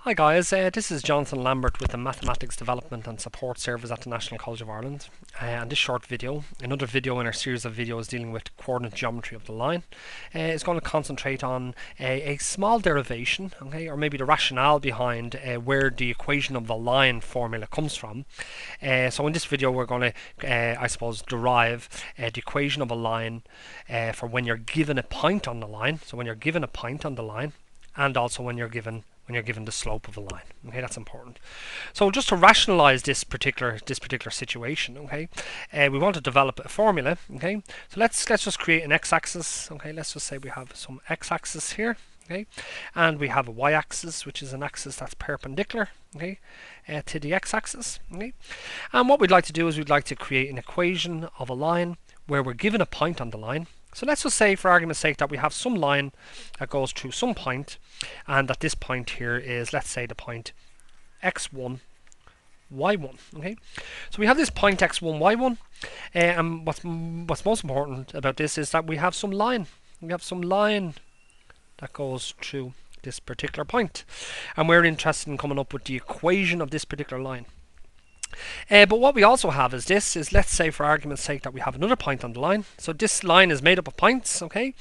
Hi guys, this is Jonathan Lambert with the Mathematics Development and Support Service at the National College of Ireland. And this short video, another video in our series of videos dealing with coordinate geometry of the line, is going to concentrate on a small derivation, okay, or maybe the rationale behind where the equation of the line formula comes from. So in this video we're going to, I suppose, derive the equation of a line for when you're given a point on the line. So when you're given a point on the line, and also when you're given the slope of a line. Okay, that's important. So just to rationalize this particular situation, okay, we want to develop a formula. Okay, so let's just create an x-axis. Okay, let's just say we have some x-axis here. Okay, and we have a y-axis, which is an axis that's perpendicular, okay, to the x-axis. Okay, and what we'd like to do is we'd like to create an equation of a line where we're given a point on the line. So let's just say, for argument's sake, that we have some line that goes through some point, and that this point here is, let's say, the point x1, y1. Okay, so we have this point x1, y1, and what's most important about this is that we have some line. We have some line that goes through this particular point, and we're interested in coming up with the equation of this particular line. But what we also have is this, let's say for argument's sake that we have another point on the line. So this line is made up of points, okay?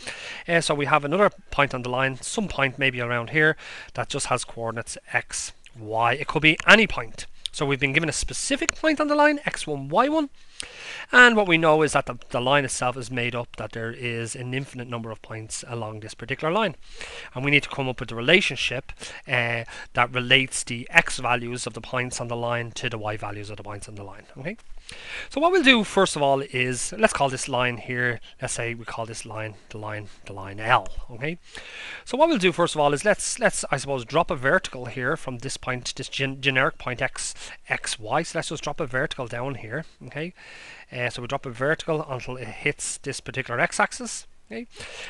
So we have another point on the line, some point maybe around here, that just has coordinates x, y. It could be any point. So we've been given a specific point on the line, x1, y1. And what we know is that the line itself is made up that there is an infinite number of points along this particular line. And we need to come up with the relationship that relates the x values of the points on the line to the y values of the points on the line. Okay. So what we'll do first of all is, let's call this line here, let's say we call this line the line L. Okay. So what we'll do first of all is let's I suppose drop a vertical here from this point, this generic point x, y. So let's just drop a vertical down here. Okay. So we drop a vertical until it hits this particular x-axis. Okay.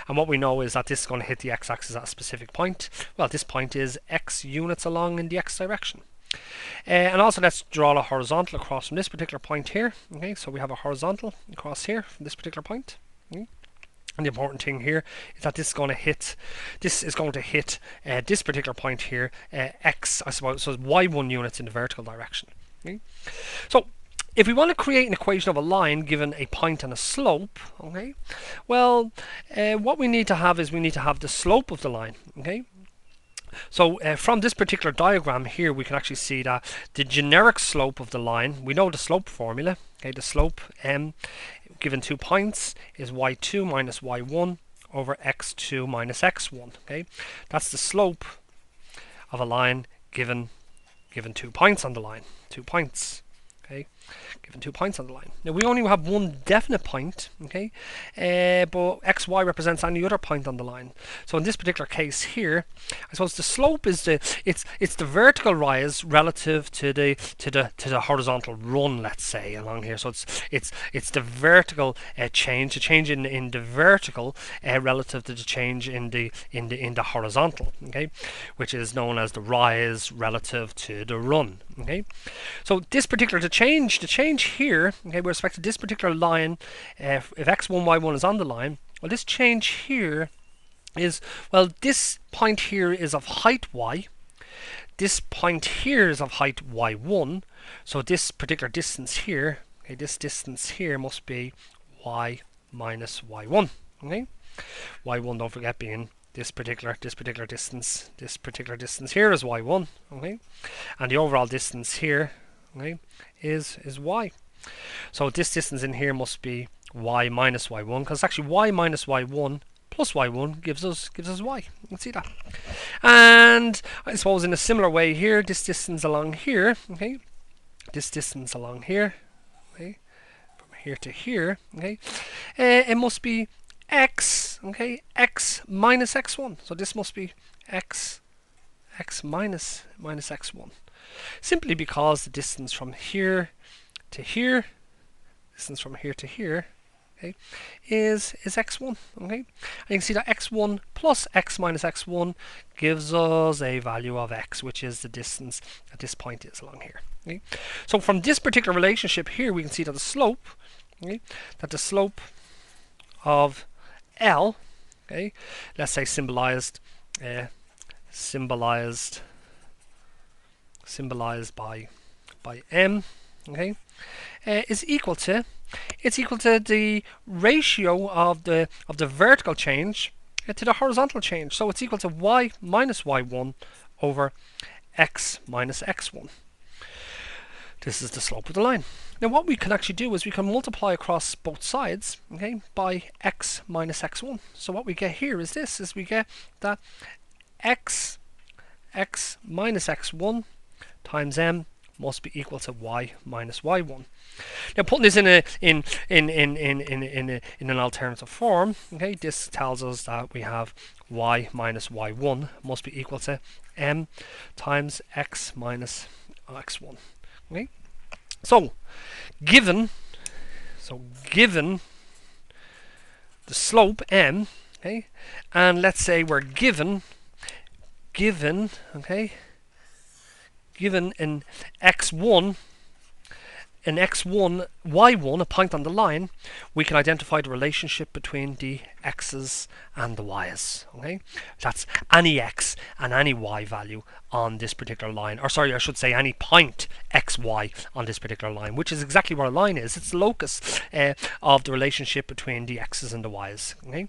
And what we know is that this is going to hit the x-axis at a specific point. Well, this point is x units along in the x direction. And also let's draw a horizontal across from this particular point here. Okay, so we have a horizontal across here from this particular point. Okay. And the important thing here is that this is going to hit this particular point here, x, I suppose, so y1 units in the vertical direction. Okay. So if we want to create an equation of a line given a point and a slope, okay, well, what we need to have is we need to have the slope of the line. Okay. So from this particular diagram here, we can actually see that the generic slope of the line, we know the slope formula. Okay, the slope given 2 points is y2 minus y1 over x2 minus x1. Okay, that's the slope of a line given 2 points on the line. 2 points. Okay, given 2 points on the line. Now we only have one definite point, okay, but xy represents any other point on the line. So in this particular case here, I suppose the slope is it's the vertical rise relative to the horizontal run, let's say, along here. So it's the vertical change, the change in the vertical relative to the change in the horizontal, okay, which is known as the rise relative to the run. Okay, so this particular the change here, okay, with respect to this particular line, if x1, y1 is on the line, well, this change here is, well, this point here is of height y, this point here is of height y1, so this particular distance here, okay, this distance here must be y minus y1. Okay, y1, don't forget, being this particular distance. This particular distance here is y1. Okay, and the overall distance here, okay, is y. So this distance in here must be y minus y1, because actually y minus y1 plus y1 gives us y. You can see that. And I suppose in a similar way here, this distance along here, okay, this distance along here, okay, from here to here, okay, it must be x, okay, x minus x1. So this must be x minus x1. Simply because the distance from here to here, okay, is x1. Okay, and you can see that x1 plus x minus x1 gives us a value of x, which is the distance that this point is along here. Okay, so from this particular relationship here, we can see that the slope, okay, of L, okay, let's say symbolized symbolized by m, okay, is equal to, it's equal to the ratio of the vertical change to the horizontal change. So it's equal to y minus y1 over x minus x1. This is the slope of the line. Now what we can actually do is we can multiply across both sides, okay, by x minus x1. So what we get here is this, is we get that x minus x1 times m must be equal to y minus y1. Now putting this in an alternative form, okay, this tells us that we have y minus y1 must be equal to m times x minus x1. Okay, so given the slope m, okay, and let's say we're given an x1, y1, a point on the line, we can identify the relationship between the x's and the y's. Okay, that's any x and any y value on this particular line, or sorry, I should say any point xy on this particular line, which is exactly what a line is. It's the locus of the relationship between the x's and the y's. Okay,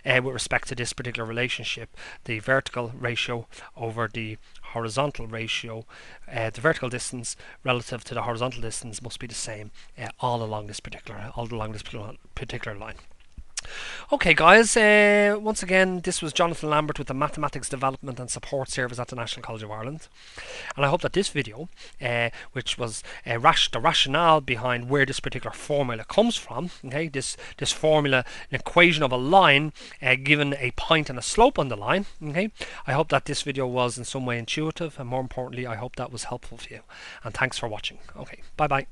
with respect to this particular relationship, the vertical ratio over the horizontal ratio, the vertical distance relative to the horizontal distance must be the same all along this particular line. Okay guys, once again this was Jonathan Lambert with the Mathematics Development and Support Service at the National College of Ireland, and I hope that this video, which was the rationale behind where this particular formula comes from, okay, this formula, an equation of a line given a point and a slope on the line, okay, I hope that this video was in some way intuitive, and more importantly I hope that was helpful for you, and thanks for watching. Okay, bye bye.